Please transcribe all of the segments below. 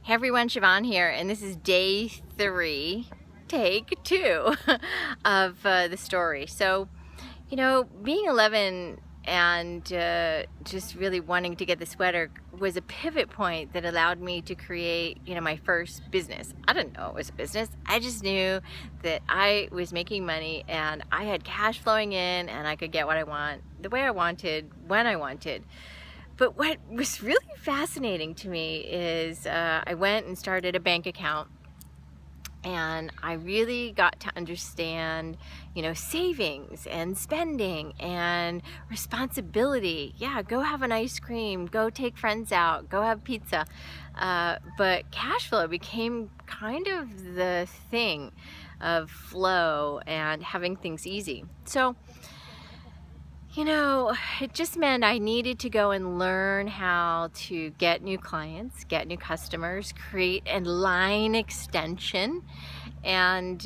Hey everyone, Sheevaun here, and this is day 3, take 2 of the story. So, being 11 and just really wanting to get the sweater was a pivot point that allowed me to create, my first business. I didn't know it was a business. I just knew that I was making money and I had cash flowing in and I could get what I want, the way I wanted, when I wanted. But what was really fascinating to me is I went and started a bank account, and I really got to understand, savings and spending and responsibility. Yeah, go have an ice cream, go take friends out, go have pizza. But cash flow became kind of the thing of flow and having things easy. So, it just meant I needed to go and learn how to get new clients, get new customers, create a line extension, and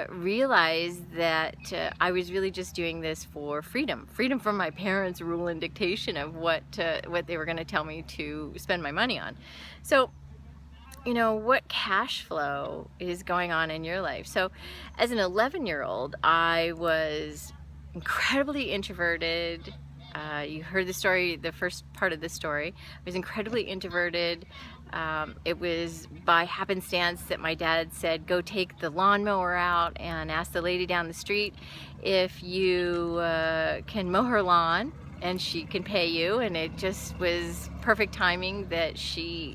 realize that I was really just doing this for freedom from my parents' rule and dictation of what they were going to tell me to spend my money on. So, what cash flow is going on in your life? So as an 11-year-old, I was incredibly introverted. You heard the story, the first part of the story. I was incredibly introverted. It was by happenstance that my dad said, go take the lawnmower out and ask the lady down the street if you can mow her lawn and she can pay you. And it just was perfect timing that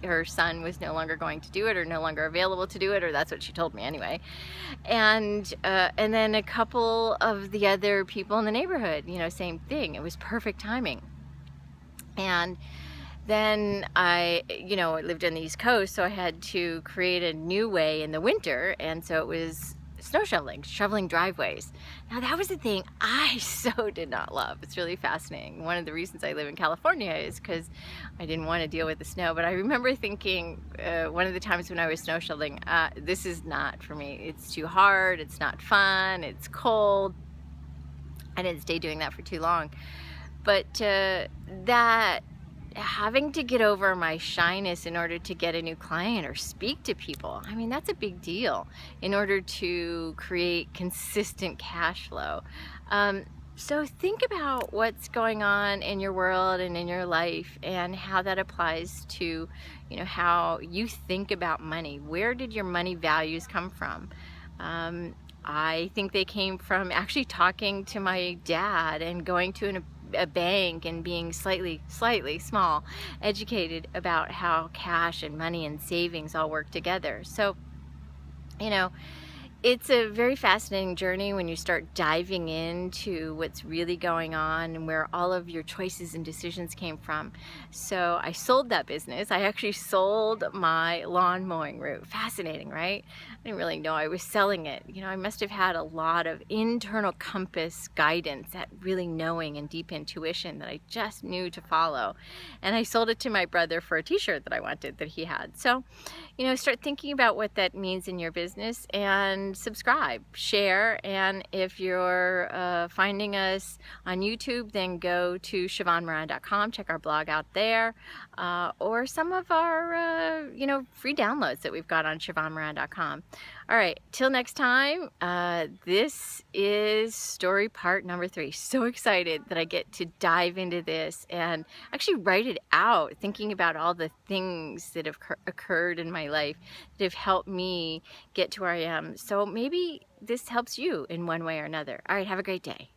her son was no longer going to do it, or no longer available to do it, or that's what she told me anyway. And then a couple of the other people in the neighborhood, same thing. It was perfect timing. And then I lived on the East Coast, so I had to create a new way in the winter, and so it was snow shoveling driveways. Now that was the thing I so did not love. It's really fascinating. One of the reasons I live in California is because I didn't want to deal with the snow, but I remember thinking one of the times when I was snow shoveling, this is not for me. It's too hard, it's not fun, it's cold. I didn't stay doing that for too long. But that having to get over my shyness in order to get a new client or speak to people, I mean, that's a big deal in order to create consistent cash flow. So think about what's going on in your world and in your life, and how that applies to, how you think about money. Where did your money values come from? I think they came from actually talking to my dad and going to a bank and being slightly small educated about how cash and money and savings all work together. So, it's a very fascinating journey when you start diving into what's really going on and where all of your choices and decisions came from. So I sold that business. I actually sold my lawn mowing route. Fascinating, right? I didn't really know I was selling it. I must have had a lot of internal compass guidance, that really knowing and deep intuition that I just knew to follow. And I sold it to my brother for a t-shirt that I wanted, that he had. So, start thinking about what that means in your business, and subscribe, share, and if you're finding us on YouTube, then go to SheevaunMoran.com, check our blog out there, or some of our free downloads that we've got on SheevaunMoran.com. All right, till next time, this is story part number 3. So excited that I get to dive into this and actually write it out, thinking about all the things that have occurred in my life that have helped me get to where I am. So maybe this helps you in one way or another. All right, have a great day.